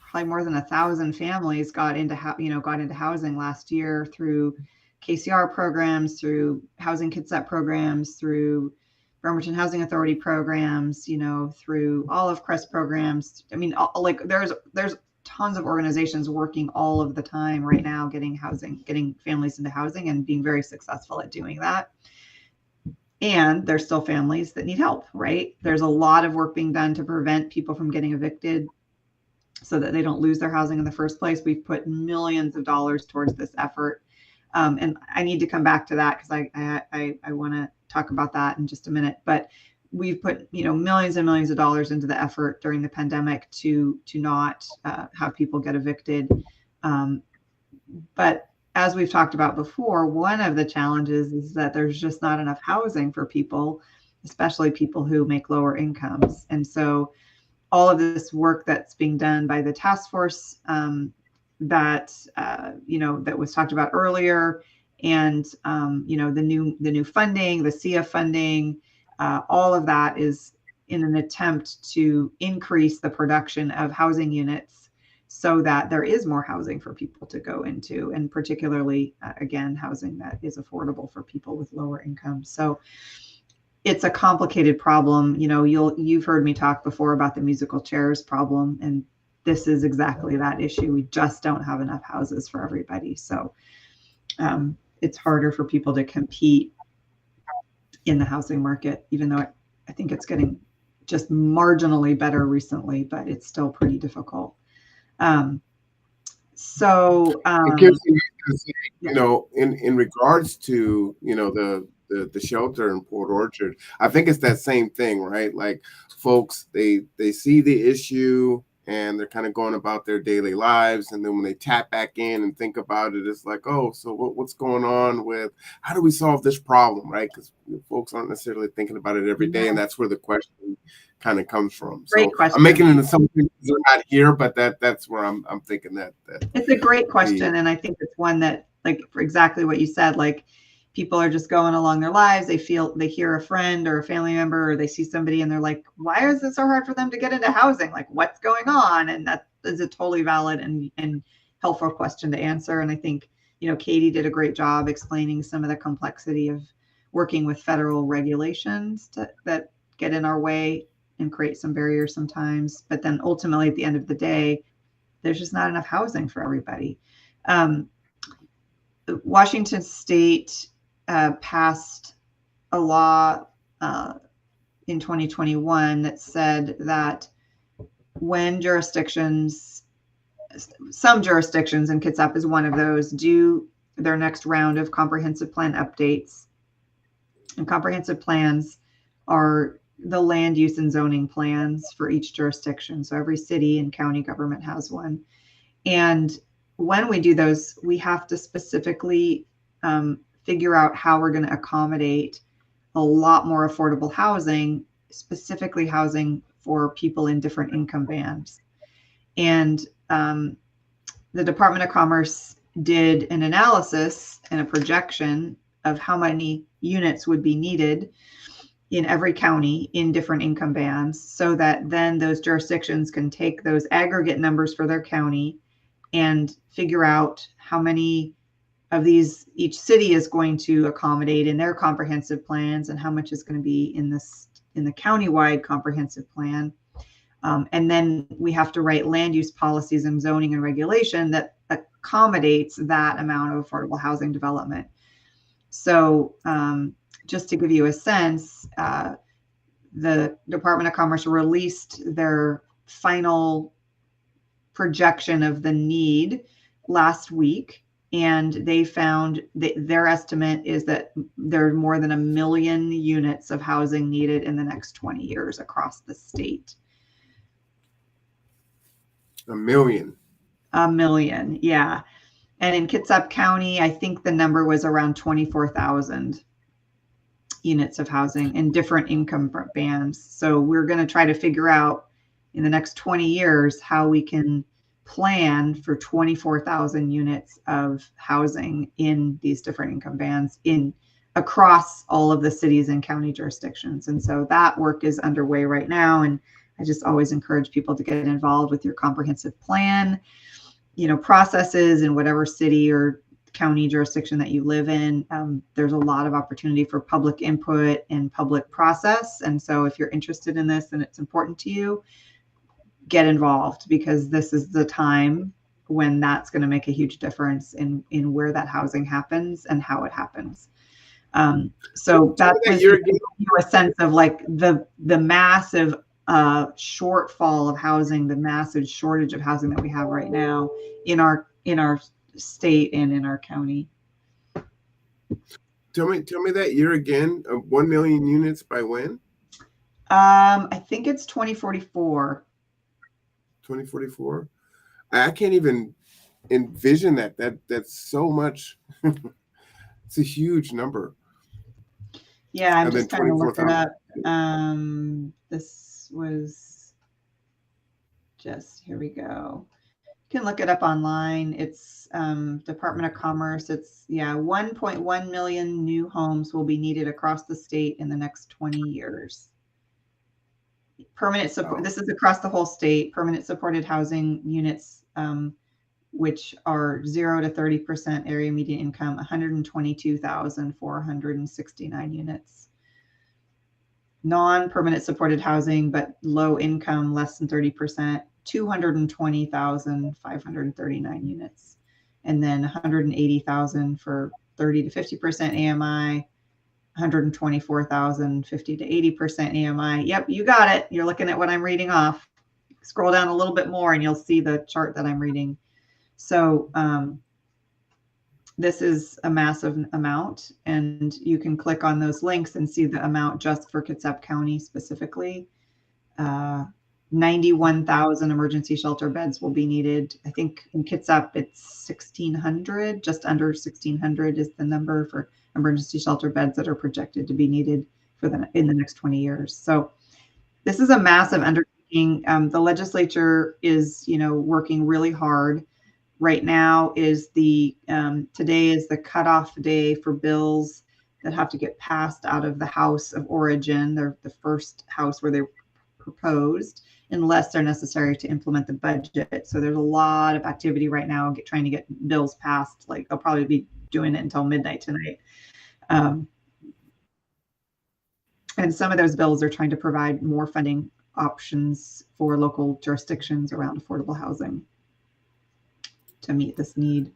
probably more than 1,000 families got into housing last year through KCR programs, through housing KidSet programs, through Bremerton Housing Authority programs, through Olive Crest programs. There's tons of organizations working all of the time right now, getting families into housing and being very successful at doing that. And there's still families that need help, right? There's a lot of work being done to prevent people from getting evicted so that they don't lose their housing in the first place. We've put millions of dollars towards this effort. And I need to come back to that because I want to talk about that in just a minute. But we've put millions and millions of dollars into the effort during the pandemic to not have people get evicted. But as we've talked about before, one of the challenges is that there's just not enough housing for people, especially people who make lower incomes. And so all of this work that's being done by the task force that was talked about earlier, and the new funding, the CF funding, all of that is in an attempt to increase the production of housing units so that there is more housing for people to go into, and particularly, again, housing that is affordable for people with lower incomes. So it's a complicated problem. You've heard me talk before about the musical chairs problem, and this is exactly that issue. We just don't have enough houses for everybody. So it's harder for people to compete in the housing market, even though I think it's getting just marginally better recently, but it's still pretty difficult. It gives me, in regards to, the shelter in Port Orchard, I think it's that same thing, right? Like folks, they see the issue and they're kind of going about their daily lives. And then when they tap back in and think about it, it's like, oh, so what's going on with, how do we solve this problem, right? Because folks aren't necessarily thinking about it every day. And that's where the question kind of comes from. Great So question. I'm making an assumption they're not here, but that's where I'm thinking that it's a great question. And I think it's one that, like, for exactly what you said, like, people are just going along their lives. They hear a friend or a family member, or they see somebody and they're like, why is it so hard for them to get into housing? Like, what's going on? And that is a totally valid and helpful question to answer. And I think, Katie did a great job explaining some of the complexity of working with federal regulations that get in our way and create some barriers sometimes. But then ultimately, at the end of the day, there's just not enough housing for everybody. Washington State passed a law in 2021 that said that when some jurisdictions, and Kitsap is one of those, do their next round of comprehensive plan updates. And comprehensive plans are the land use and zoning plans for each jurisdiction. So every city and county government has one. And when we do those, we have to specifically figure out how we're going to accommodate a lot more affordable housing, specifically housing for people in different income bands. And the Department of Commerce did an analysis and a projection of how many units would be needed in every county in different income bands, so that then those jurisdictions can take those aggregate numbers for their county and figure out how many of these each city is going to accommodate in their comprehensive plans, and how much is going to be in the countywide comprehensive plan. And then we have to write land use policies and zoning and regulation that accommodates that amount of affordable housing development. So just to give you a sense, the Department of Commerce released their final projection of the need last week, and they found that their estimate is that there are more than 1 million units of housing needed in the next 20 years across the state. 1 million. 1 million, yeah. And in Kitsap County, I think the number was around 24,000 units of housing in different income bands. So we're going to try to figure out in the next 20 years how we can plan for 24,000 units of housing in these different income bands across all of the cities and county jurisdictions. And so that work is underway right now. And I just always encourage people to get involved with your comprehensive plan, processes in whatever city or county jurisdiction that you live in. There's a lot of opportunity for public input and public process. And so if you're interested in this and it's important to you, get involved, because this is the time when that's going to make a huge difference in where that housing happens and how it happens. So that gives you a sense of like the massive shortfall of housing, the massive shortage of housing that we have right now in our state and in our county. Tell me that year again. 1 million units by when? I think it's 2044. 2044. I can't even envision that. That's so much. It's a huge number. Yeah, I'm just trying to look it up. This was just, here we go. You can look it up online. It's Department of Commerce. It's 1.1 million new homes will be needed across the state in the next 20 years. Permanent support. This is across the whole state. Permanent supported housing units, which are 0 to 30% area median income, 122,469 units. Non-permanent supported housing, but low income, less than 30%, 220,539 units. And then 180,000 for 30 to 50% AMI, 124,000, 50 to 80% AMI. Yep, you got it. You're looking at what I'm reading off. Scroll down a little bit more and you'll see the chart that I'm reading. So this is a massive amount, and you can click on those links and see the amount just for Kitsap County specifically. 91,000 emergency shelter beds will be needed. I think in Kitsap it's 1,600, just under 1,600 is the number for emergency shelter beds that are projected to be needed in the next 20 years. So this is a massive undertaking. The legislature is, working really hard. Right now is today is the cutoff day for bills that have to get passed out of the House of Origin. They're the first house where they're proposed, unless they're necessary to implement the budget. So there's a lot of activity right now trying to get bills passed. Like they'll probably be doing it until midnight tonight. And some of those bills are trying to provide more funding options for local jurisdictions around affordable housing to meet this need.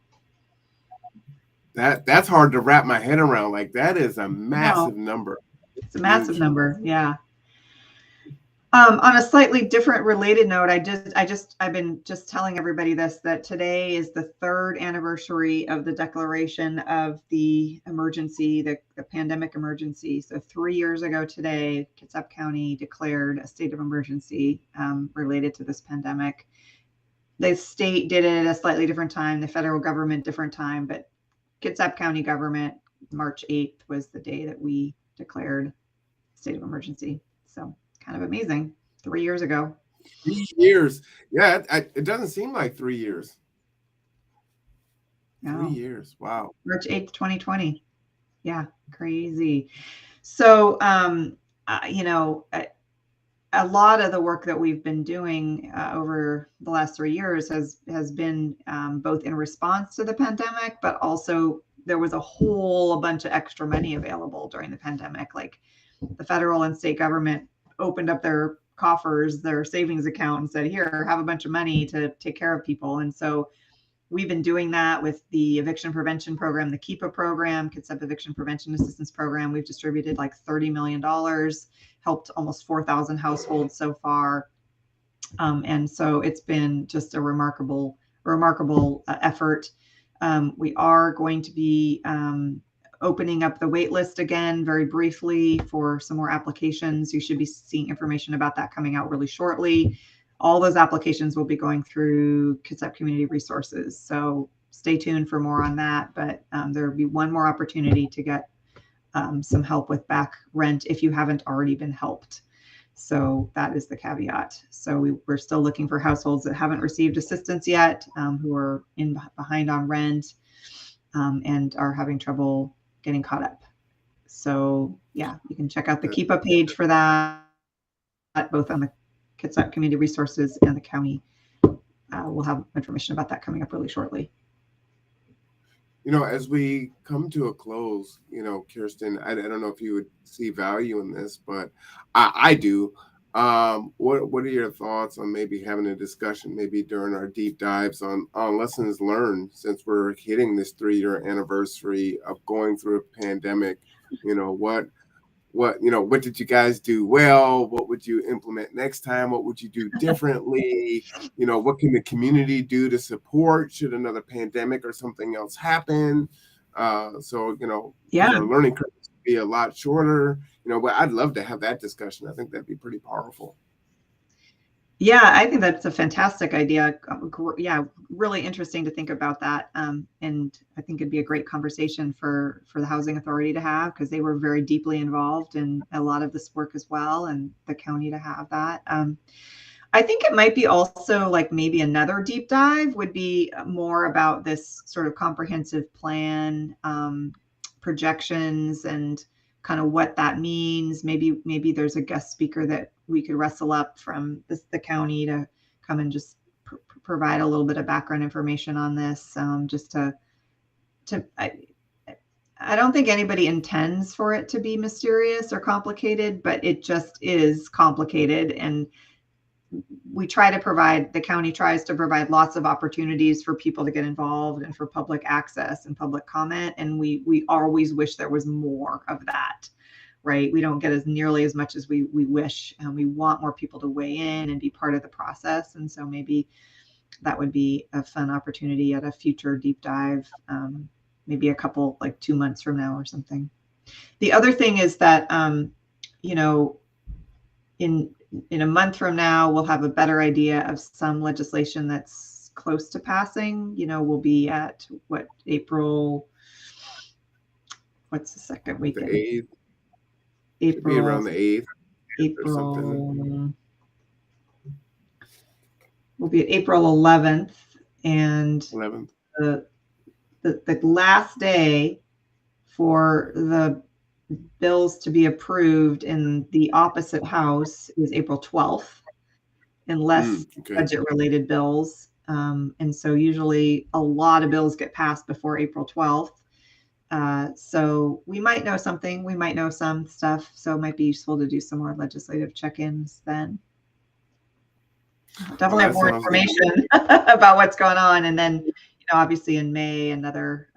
That's hard to wrap my head around. Like that is a massive number. It's a massive number. Yeah. On a slightly different related note, I've been just telling everybody that today is the 3rd anniversary of the declaration of the emergency, the pandemic emergency. So 3 years ago today, Kitsap County declared a state of emergency related to this pandemic. The state did it at a slightly different time, the federal government different time, but Kitsap County government, March 8th was the day that we declared state of emergency. So kind of amazing. 3 years ago. 3 years. Yeah, it doesn't seem like 3 years. No. 3 years. Wow. March 8th, 2020. Yeah, crazy. So, a lot of the work that we've been doing over the last 3 years has been both in response to the pandemic, but also there was a bunch of extra money available during the pandemic. Like the federal and state government opened up their coffers, their savings account, and said, here, have a bunch of money to take care of people. And so we've been doing that with the eviction prevention program, the KEPA program, Kitsap Eviction Prevention Assistance Program. We've distributed like $30 million, helped almost 4,000 households so far. And so it's been just a remarkable effort. We are going to be opening up the wait list again very briefly for some more applications. You should be seeing information about that coming out really shortly. All those applications will be going through Kitsap Community Resources. So stay tuned for more on that. But there will be one more opportunity to get some help with back rent if you haven't already been helped. So that is the caveat. So we're still looking for households that haven't received assistance yet, who are behind on rent and are having trouble getting caught up. So yeah, you can check out the KEPA page for that, both on the Kitsap Community Resources and the county. We'll have information about that coming up really shortly. As we come to a close, Kirsten, I don't know if you would see value in this, but I do. What are your thoughts on maybe having a discussion, maybe during our deep dives on lessons learned, since we're hitting this 3-year anniversary of going through a pandemic? What did you guys do well? What would you implement next time? What would you do differently? What can the community do to support should another pandemic or something else happen? Learning curves be a lot shorter. But I'd love to have that discussion. I think that'd be pretty powerful. Yeah, I think that's a fantastic idea. Yeah, really interesting to think about that. And I think it'd be a great conversation for the Housing Authority to have, because they were very deeply involved in a lot of this work as well, and the county to have that. I think it might be also like maybe another deep dive would be more about this sort of comprehensive plan, projections, and kind of what that means. Maybe there's a guest speaker that we could wrestle up from the county to come and just provide a little bit of background information on this. I don't think anybody intends for it to be mysterious or complicated, but it just is complicated. And the county tries to provide lots of opportunities for people to get involved and for public access and public comment. And we always wish there was more of that, right? We don't get as nearly as much as we wish, and we want more people to weigh in and be part of the process. And so maybe that would be a fun opportunity at a future deep dive, maybe a couple, like 2 months from now or something. The other thing is that, in a month from now, we'll have a better idea of some legislation that's close to passing. We'll be at April, what's the second weekend? The 8th. April. Be around the 8th. April. We'll be at April 11th, and 11th. The last day for the bills to be approved in the opposite house is April 12th, unless budget related bills. And so usually a lot of bills get passed before April 12th. So we might know something, we might know some stuff. So it might be useful to do some more legislative check-ins then. Definitely have more information about what's going on. And then, obviously in May, another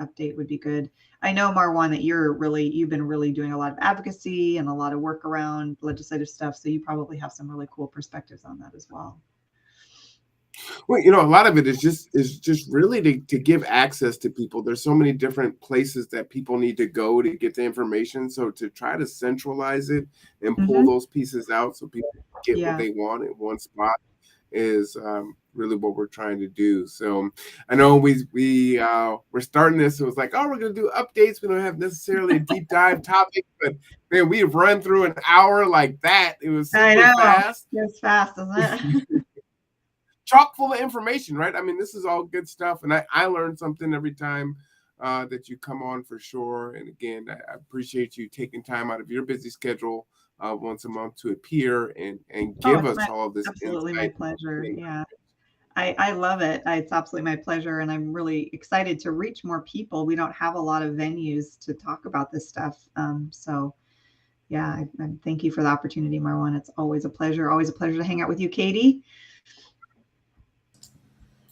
update would be good. I know, Marwan, that you've been really doing a lot of advocacy and a lot of work around legislative stuff. So you probably have some really cool perspectives on that as well. Well, a lot of it is just really to give access to people. There's so many different places that people need to go to get the information. So to try to centralize it and pull those pieces out so people get what they want in one spot is really what we're trying to do. So I know we're starting this. So it's like, oh, we're going to do updates. We don't have necessarily a deep dive topic, but man, we have run through an hour like that. It was super fast. It's fast, isn't it? Chock full of information, right? I mean, this is all good stuff. And I learn something every time that you come on, for sure. And again, I appreciate you taking time out of your busy schedule once a month to appear and give us all of this. Absolutely my pleasure. Yeah. I love it. It's absolutely my pleasure. And I'm really excited to reach more people. We don't have a lot of venues to talk about this stuff. So yeah, I thank you for the opportunity, Marwan. It's always a pleasure to hang out with you, Katie.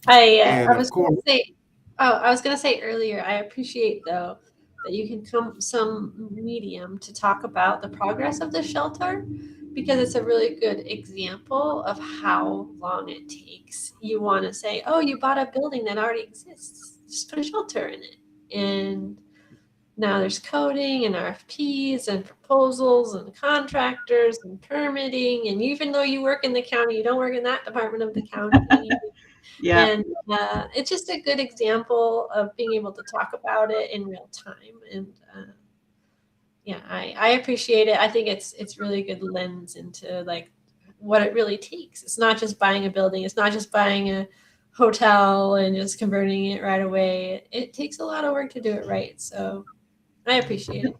I was going to say earlier, I appreciate though that you can come some medium to talk about the progress of the shelter, because it's a really good example of how long it takes. You want to say, oh, you bought a building that already exists, just put a shelter in it. And now there's coding and RFPs and proposals and contractors and permitting. And even though you work in the county, you don't work in that department of the county. Yeah. And it's just a good example of being able to talk about it in real time. And I appreciate it. I think it's really good lens into like what it really takes. It's not just buying a building. It's not just buying a hotel and just converting it right away. It takes a lot of work to do it right. So I appreciate it.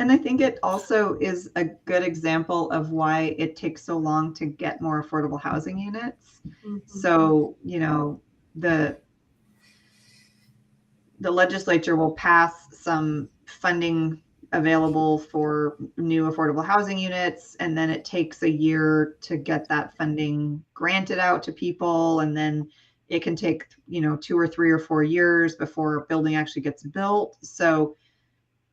And I think it also is a good example of why it takes so long to get more affordable housing units. Mm-hmm. So, the legislature will pass some funding available for new affordable housing units, and then it takes a year to get that funding granted out to people, and then it can take 2 or 3 or 4 years before a building actually gets built. So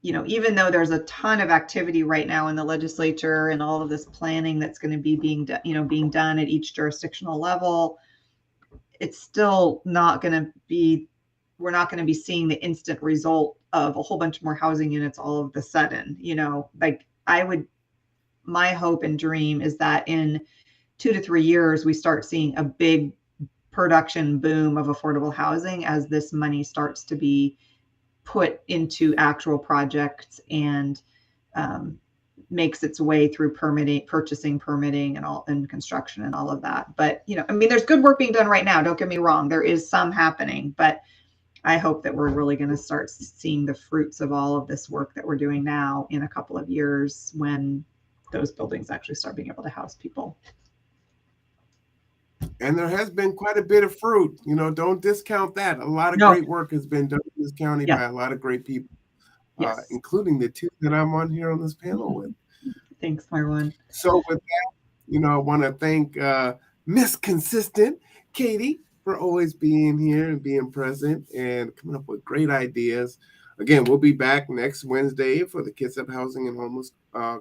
even though there's a ton of activity right now in the legislature and all of this planning that's going to be being done at each jurisdictional level, it's still not going to be, we're not going to be seeing the instant result of a whole bunch more housing units all of a sudden. My hope and dream is that in 2 to 3 years, we start seeing a big production boom of affordable housing as this money starts to be put into actual projects and makes its way through purchasing, permitting, and construction and all of that. But, there's good work being done right now. Don't get me wrong. There is some happening, but I hope that we're really going to start seeing the fruits of all of this work that we're doing now in a couple of years when those buildings actually start being able to house people. And there has been quite a bit of fruit. Don't discount that. A lot of great work has been done in this county by a lot of great people, including the 2 that I'm on here on this panel with. Thanks, Marwan. So with that, I want to thank Miss Consistent Katie for always being here and being present and coming up with great ideas. Again, we'll be back next Wednesday for the Kids Up Housing and Homeless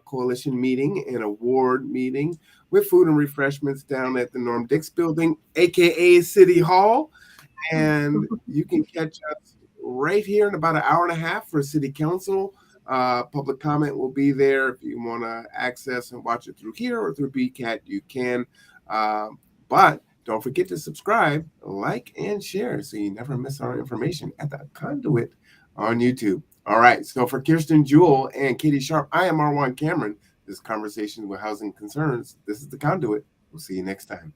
Coalition meeting and award meeting with food and refreshments down at the Norm Dix building, aka City Hall. And you can catch us right here in about an hour and a half for City Council. Public comment will be there. If you want to access and watch it through here or through BCAT, you can. But don't forget to subscribe, like, and share so you never miss our information at the Conduit on YouTube. All right. So for Kirsten Jewell and Katie Sharp, I am R1 Cameron. This conversation with housing concerns. This is the Conduit. We'll see you next time.